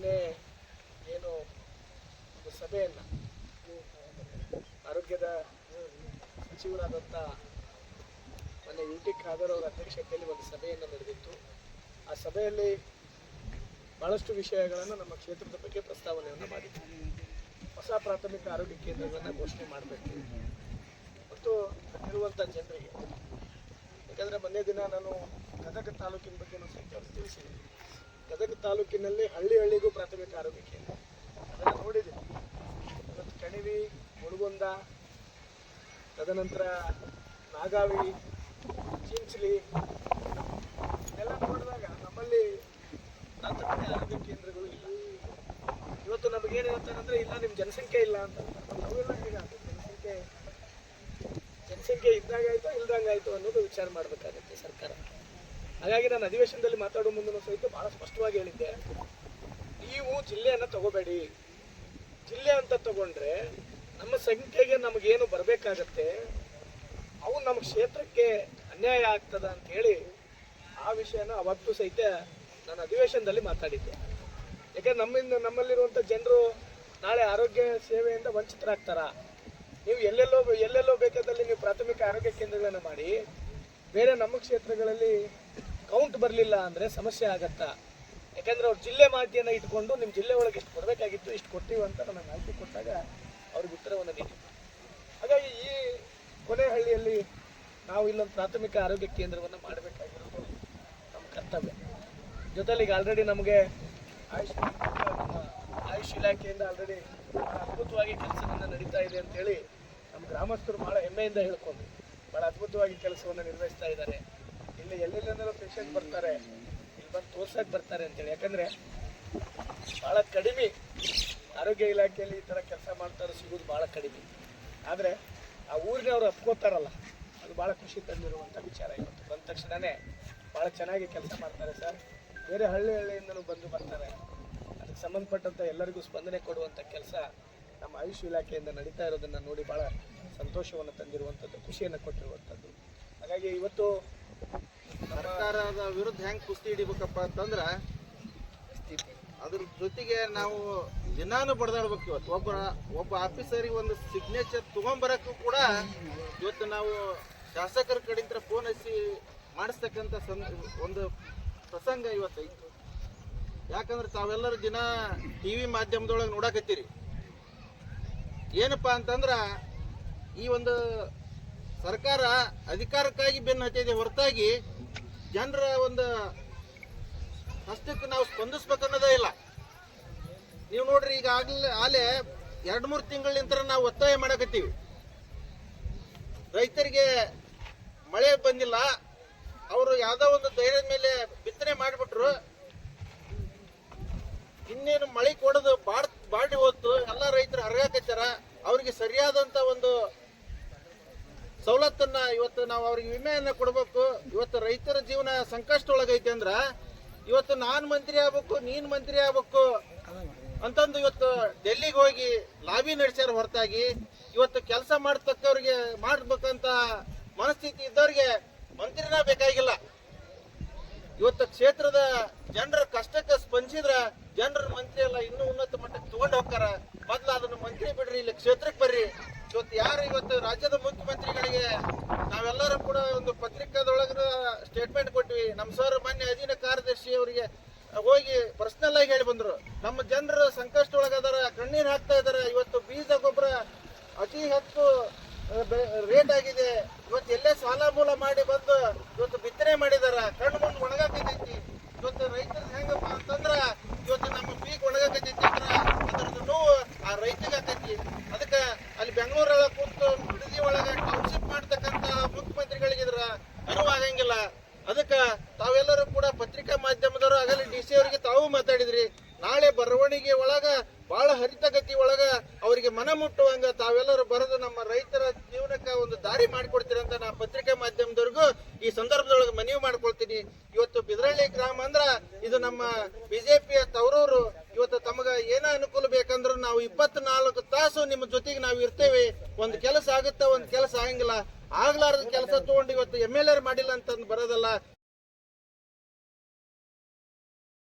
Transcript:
ಮೊನ್ನೆ ಏನು ಒಂದು ಸಭೆಯನ್ನು ಆರೋಗ್ಯದ ಸಚಿವರಾದಂಥ ಮೊನ್ನೆ UT ಖಾದರ್ ಅವರ ಅಧ್ಯಕ್ಷತೆಯಲ್ಲಿ ಒಂದು ಸಭೆಯನ್ನು ನಡೆದಿತ್ತು. ಆ ಸಭೆಯಲ್ಲಿ ಬಹಳಷ್ಟು ವಿಷಯಗಳನ್ನು ನಮ್ಮ ಕ್ಷೇತ್ರದ ಬಗ್ಗೆ ಪ್ರಸ್ತಾವನೆಯನ್ನು ಮಾಡಿದ್ವಿ. ಹೊಸ ಪ್ರಾಥಮಿಕ ಆರೋಗ್ಯ ಕೇಂದ್ರಗಳನ್ನು ಘೋಷಣೆ ಮಾಡಬೇಕು ಮತ್ತು ಇರುವಂಥ ಜನರಿಗೆ, ಯಾಕಂದರೆ ಮೊನ್ನೆ ದಿನ ನಾನು ಗದಗ ತಾಲೂಕಿನ ಬಗ್ಗೆ ಸ್ವಲ್ಪ ತಿಳಿಸಿದ್ದೀನಿ. ಗದಗ ತಾಲೂಕಿನಲ್ಲಿ ಹಳ್ಳಿಗೂ ಪ್ರಾಥಮಿಕ ಆರೋಗ್ಯ ಕೇಂದ್ರ ಅದನ್ನು ನೋಡಿದ್ದೀನಿ. ಇವತ್ತು ಕಣಿವಿ, ಮುಳುಗೊಂದ, ತದನಂತರ ನಾಗಾವಿ, ಚಿಂಚಲಿ ಇದೆಲ್ಲ ನೋಡಿದಾಗ ನಮ್ಮಲ್ಲಿ ಪ್ರಾಥಮಿಕ ಆರೋಗ್ಯ ಕೇಂದ್ರಗಳು ಇಲ್ಲ. ಇವತ್ತು ನಮಗೇನು ಹೇಳ್ತಾರಂದ್ರೆ ಇಲ್ಲ ನಿಮ್ಮ ಜನಸಂಖ್ಯೆ ಇಲ್ಲ ಅಂತ. ನಾವೆಲ್ಲ ಹೇಗಾಗುತ್ತೆ, ಜನಸಂಖ್ಯೆ ಇದ್ದಾಗಾಯ್ತು ಇಲ್ದಂಗಾಯ್ತು ಅನ್ನೋದು ವಿಚಾರ ಮಾಡಬೇಕಾಗತ್ತೆ ಸರ್ಕಾರ. ಹಾಗಾಗಿ ನಾನು ಅಧಿವೇಶನದಲ್ಲಿ ಮಾತಾಡೋ ಮುಂದೂ ಸಹಿತ ಭಾಳ ಸ್ಪಷ್ಟವಾಗಿ ಹೇಳಿದ್ದೆ, ನೀವು ಜಿಲ್ಲೆಯನ್ನು ತಗೋಬೇಡಿ. ಜಿಲ್ಲೆ ಅಂತ ತಗೊಂಡ್ರೆ ನಮ್ಮ ಸಂಖ್ಯೆಗೆ ನಮಗೇನು ಬರಬೇಕಾಗತ್ತೆ ಅವು ನಮ್ಮ ಕ್ಷೇತ್ರಕ್ಕೆ ಅನ್ಯಾಯ ಆಗ್ತದ ಅಂತ ಹೇಳಿ ಆ ವಿಷಯನ ಅವತ್ತು ಸಹಿತ ನಾನು ಅಧಿವೇಶನದಲ್ಲಿ ಮಾತಾಡಿದ್ದೆ. ಯಾಕಂದ್ರೆ ನಮ್ಮಲ್ಲಿರುವಂಥ ಜನರು ನಾಳೆ ಆರೋಗ್ಯ ಸೇವೆಯಿಂದ ವಂಚಿತರಾಗ್ತಾರ. ನೀವು ಎಲ್ಲೆಲ್ಲೋ ಬೇಕಾದಲ್ಲಿ ನೀವು ಪ್ರಾಥಮಿಕ ಆರೋಗ್ಯ ಕೇಂದ್ರಗಳನ್ನು ಮಾಡಿ ಬೇರೆ ನಮ್ಮ ಕ್ಷೇತ್ರಗಳಲ್ಲಿ ಕೌಂಟ್ ಬರಲಿಲ್ಲ ಅಂದರೆ ಸಮಸ್ಯೆ ಆಗತ್ತಾ? ಯಾಕಂದರೆ ಅವ್ರು ಜಿಲ್ಲೆ ಮಾಹಿತಿಯನ್ನು ಇಟ್ಕೊಂಡು ನಿಮ್ಮ ಜಿಲ್ಲೆ ಒಳಗೆ ಇಷ್ಟು ಕೊಡಬೇಕಾಗಿತ್ತು, ಇಷ್ಟು ಕೊಡ್ತೀವಿ ಅಂತ ನನಗೆ ಮಾಹಿತಿ ಕೊಟ್ಟಾಗ ಅವ್ರಿಗೆ ಉತ್ತರವನ್ನು ನೀಡಿದ್ರು. ಹಾಗಾಗಿ ಈ ಕೊನೆಹಳ್ಳಿಯಲ್ಲಿ ನಾವು ಇಲ್ಲೊಂದು ಪ್ರಾಥಮಿಕ ಆರೋಗ್ಯ ಕೇಂದ್ರವನ್ನು ಮಾಡಬೇಕಾಗಿರೋದು ನಮ್ಮ ಕರ್ತವ್ಯ. ಜೊತೆಲಿ ಈಗ ಆಲ್ರೆಡಿ ನಮಗೆ ಆಯುಷ್ ಇಲಾಖೆಯಿಂದ ಆಲ್ರೆಡಿ ಅದ್ಭುತವಾಗಿ ಕೆಲಸವನ್ನು ನಡೀತಾ ಇದೆ ಅಂತೇಳಿ ನಮ್ಮ ಗ್ರಾಮಸ್ಥರು ಭಾಳ ಹೆಮ್ಮೆಯಿಂದ ಹೇಳ್ಕೊಂಡು ಭಾಳ ಅದ್ಭುತವಾಗಿ ಕೆಲಸವನ್ನು ನಿರ್ವಹಿಸ್ತಾ ಇದ್ದಾರೆ. ಇಲ್ಲಿ ಎಲ್ಲೆಲ್ಲೆಂದಲೂ ಪೇಷಂಟ್ ಬರ್ತಾರೆ, ಇಲ್ಲಿ ಬಂದು ತೋರ್ಸಕ್ಕೆ ಬರ್ತಾರೆ ಅಂತೇಳಿ. ಯಾಕಂದರೆ ಭಾಳ ಕಡಿಮೆ ಆರೋಗ್ಯ ಇಲಾಖೆಯಲ್ಲಿ ಈ ಥರ ಕೆಲಸ ಮಾಡ್ತಾರೆ ಸಿಗೋದು ಭಾಳ ಕಡಿಮೆ. ಆದರೆ ಆ ಊರಿನವರು ಅಪ್ಕೋತಾರಲ್ಲ, ಅದು ಭಾಳ ಖುಷಿ ತಂದಿರುವಂಥ ವಿಚಾರ. ಇವತ್ತು ಬಂದ ತಕ್ಷಣವೇ ಭಾಳ ಚೆನ್ನಾಗಿ ಕೆಲಸ ಮಾಡ್ತಾರೆ ಸರ್. ಬೇರೆ ಹಳ್ಳಿಯಿಂದಲೂ ಬರ್ತಾರೆ. ಅದಕ್ಕೆ ಸಂಬಂಧಪಟ್ಟಂಥ ಎಲ್ಲರಿಗೂ ಸ್ಪಂದನೆ ಕೊಡುವಂಥ ಕೆಲಸ ನಮ್ಮ ಆಯುಷ್ ಇಲಾಖೆಯಿಂದ ನಡೀತಾ ಇರೋದನ್ನು ನೋಡಿ ಭಾಳ ಸಂತೋಷವನ್ನು ತಂದಿರುವಂಥದ್ದು, ಖುಷಿಯನ್ನು ಕೊಟ್ಟಿರುವಂಥದ್ದು. ಹಾಗಾಗಿ ಇವತ್ತು ಸರ್ಕಾರದ ವಿರುದ್ಧ ಹೆಂಗೆ ಕುಸ್ತಿ ಹಿಡಿಬೇಕಪ್ಪ ಅಂತಂದ್ರೆ ಅದ್ರ ಜೊತೆಗೆ ನಾವು ದಿನಾನು ಬಡ್ದಾಡ್ಬೇಕು. ಇವತ್ತು ಒಬ್ಬ ಆಫೀಸರಿಗೆ ಒಂದು ಸಿಗ್ನೇಚರ್ ತೊಗೊಂಬರಕ್ಕೂ ಕೂಡ ಇವತ್ತು ನಾವು ಶಾಸಕರ ಕಡೆಯಿಂದ ಫೋನ್ ಹಚ್ಚಿ ಮಾಡಿಸ್ತಕ್ಕಂಥ ಒಂದು ಪ್ರಸಂಗ ಇವತ್ತು ಐತಿ. ಯಾಕಂದ್ರೆ ತಾವೆಲ್ಲರೂ ದಿನ TV ಮಾಧ್ಯಮದೊಳಗೆ ನೋಡಕತ್ತೀರಿ. ಏನಪ್ಪ ಅಂತಂದ್ರೆ ಈ ಒಂದು ಸರ್ಕಾರ ಅಧಿಕಾರಕ್ಕಾಗಿ ಬೆನ್ನು ಹತ್ತಿದೆ ಹೊರತಾಗಿ ಜನರ ಒಂದು ಹಸ್ತಕ್ಕೆ ನಾವು ಸ್ಪಂದಿಸ್ಬೇಕನ್ನೋದೇ ಇಲ್ಲ. ನೀವು ನೋಡ್ರಿ, ಈಗ ಆಲೇ 2-3 ತಿಂಗಳಿಂದ ನಾವು ಒತ್ತಾಯ ಮಾಡಕತ್ತೀವಿ. ರೈತರಿಗೆ ಮಳೆ ಬಂದಿಲ್ಲ, ಅವರು ಯಾವುದೋ ಒಂದು ಧೈರ್ಯದ ಮೇಲೆ ಬಿತ್ತನೆ ಮಾಡಿಬಿಟ್ರು. ಇನ್ನೇನು ಮಳೆ ಕೊಡೋದು ಬಾಡಿ ಹೋಯ್ತು, ಎಲ್ಲ ರೈತರು ಹರಗಾಕತ್ತಾರ. ಅವ್ರಿಗೆ ಸರಿಯಾದಂತ ಒಂದು ಸವಲತ್ತನ್ನ ಇವತ್ತು ನಾವು ಅವ್ರಿಗೆ ವಿಮೆಯನ್ನ ಕೊಡಬೇಕು. ಇವತ್ತು ರೈತರ ಜೀವನ ಸಂಕಷ್ಟೊಳಗೈತೆ ಅಂದ್ರ ಇವತ್ತು ನಾನು ಮಂತ್ರಿ ಆಗ್ಬೇಕು, ನೀನ್ ಮಂತ್ರಿ ಆಗ್ಬೇಕು ಅಂತಂದು ಇವತ್ತು ಡೆಲ್ಲಿಗೆ ಹೋಗಿ ಲಾಬಿ ನಡೆಸ್ಯಾರ ಹೊರತಾಗಿ ಇವತ್ತು ಕೆಲಸ ಮಾಡತಕ್ಕವ್ರಿಗೆ ಮಾಡ್ಬೇಕಂತ ಮನಸ್ಥಿತಿ ಇದ್ದವ್ರಿಗೆ ಮಂತ್ರಿನ ಬೇಕಾಗಿಲ್ಲ. ಇವತ್ತು ಕ್ಷೇತ್ರದ ಜನರ ಕಷ್ಟಕ್ಕೆ ಸ್ಪಂದಿಸಿದ್ರ ಜನರ ಮಂತ್ರಿ ಎಲ್ಲ ಇನ್ನೂ ಉನ್ನತ ಮಟ್ಟಕ್ಕೆ ತಗೊಂಡು ಹೋಗ್ತಾರ. ಮೊದ್ಲು ಅದನ್ನು ಮಂತ್ರಿ ಬಿಡ್ರಿ, ಇಲ್ಲಿ ಕ್ಷೇತ್ರಕ್ಕೆ ಬರ್ರಿ. ಇವತ್ತು ಯಾರು ಇವತ್ತು ರಾಜ್ಯದ ಮುಖ್ಯಮಂತ್ರಿಗಳಿಗೆ ನಾವೆಲ್ಲರೂ ಕೂಡ ಒಂದು ಪತ್ರಿಕಾದೊಳಗ ಸ್ಟೇಟ್ಮೆಂಟ್ ಕೊಟ್ವಿ. ನಮ್ಮ ಸರ್ ಮಾನ್ಯ ಅಧೀನ ಕಾರ್ಯದರ್ಶಿ ಅವರಿಗೆ ಹೋಗಿ ಪರ್ಸನಲ್ ಆಗಿ ಹೇಳಿ ಬಂದ್ರು, ನಮ್ಮ ಜನರು ಸಂಕಷ್ಟ ಒಳಗದಾರ, ಕಣ್ಣೀರು ಹಾಕ್ತಾ ಇದಾರೆ. ಇವತ್ತು ಬೀಜ ಗೊಬ್ಬರ ಅತಿ ಹೆಚ್ಚು ರೇಟ್ ಆಗಿದೆ. ಇವತ್ತು ಎಲ್ಲೇ ಸಾಲ ಮೂಲ ಮಾಡಿ ಬಂದು ಇವತ್ತು ಬಿತ್ತನೆ ಮಾಡಿದಾರ, ಕಣ್ಣು ಮುಂದೆ ಒಣಗಾಕೈತಿ. ಇವತ್ತು ರೈತರು ಹೆಂಗಪ್ಪ ಅಂತಂದ್ರ ಇವತ್ತು ನಮ್ಮ ಪೀಕ್ ಒಣಗಾಕೈತಿ ಅಂದ್ರೆ ಅದರದ್ದು ನೋವು ಆ ರೈತಗೆ ಆಕೈತಿ. ಅದಕ್ಕೆ ಅಲ್ಲಿ ಬೆಂಗಳೂರೊಳಗೆ ಕೂತು ಬಿಡದಿ ಒಳಗೆ ಟೌನ್ಶಿಪ್ ಮಾಡ್ತಕ್ಕಂಥ ಮುಖ್ಯಮಂತ್ರಿಗಳಿಗೆ ಇದ್ರ ಅರಿವಾಗಂಗಿಲ್ಲ. ಅದಕ್ಕೆ ತಾವೆಲ್ಲರೂ ಕೂಡ ಪತ್ರಿಕಾ ಮಾಧ್ಯಮದವರು ಆಗಲಿ DC ಅವರಿಗೆ ತಾವು ಮಾತಾಡಿದ್ರಿ. ನಾಳೆ ಬರವಣಿಗೆ ಒಳಗ ಬಹಳ ಹರಿತಗತಿ ಒಳಗ ಅವರಿಗೆ ಮನ ಮುಟ್ಟುವಂಗ ತಾವೆಲ್ಲರೂ ಬರೆದು ನಮ್ಮ ರೈತರ ಜೀವನಕ್ಕೆ ಒಂದು ದಾರಿ ಮಾಡಿಕೊಡ್ತೀರಿ ಅಂತ ನಾ ಪತ್ರಿಕಾ ಮಾಧ್ಯಮದವ್ರಿಗೂ ಈ ಸಂದರ್ಭದೊಳಗೆ ಮನವಿ ಮಾಡ್ಕೊಳ್ತೀನಿ. ಇವತ್ತು ಬಿದರಳ್ಳಿ ಗ್ರಾಮ ಅಂದ್ರ ಇದು ನಮ್ಮ BJPಯ ತವರೂರು. ಇವತ್ತು ತಮಗ ಏನ ಅನುಕೂಲ ಬೇಕಂದ್ರೆ ನಾವು 24 ತಾಸು ನಿಮ್ಮ ಜೊತೆಗೆ ನಾವು ಇರ್ತೇವೆ. ಒಂದು ಕೆಲಸ ಆಗುತ್ತಾ, ಒಂದು ಕೆಲಸ ಆಗಂಗಿಲ್ಲ. ಆಗ್ಲಾರದ ಕೆಲಸ ತಗೊಂಡು ಇವತ್ತು MLA ಮಾಡಿಲ್ಲ ಅಂತಂದು ಬರೋದಲ್ಲ.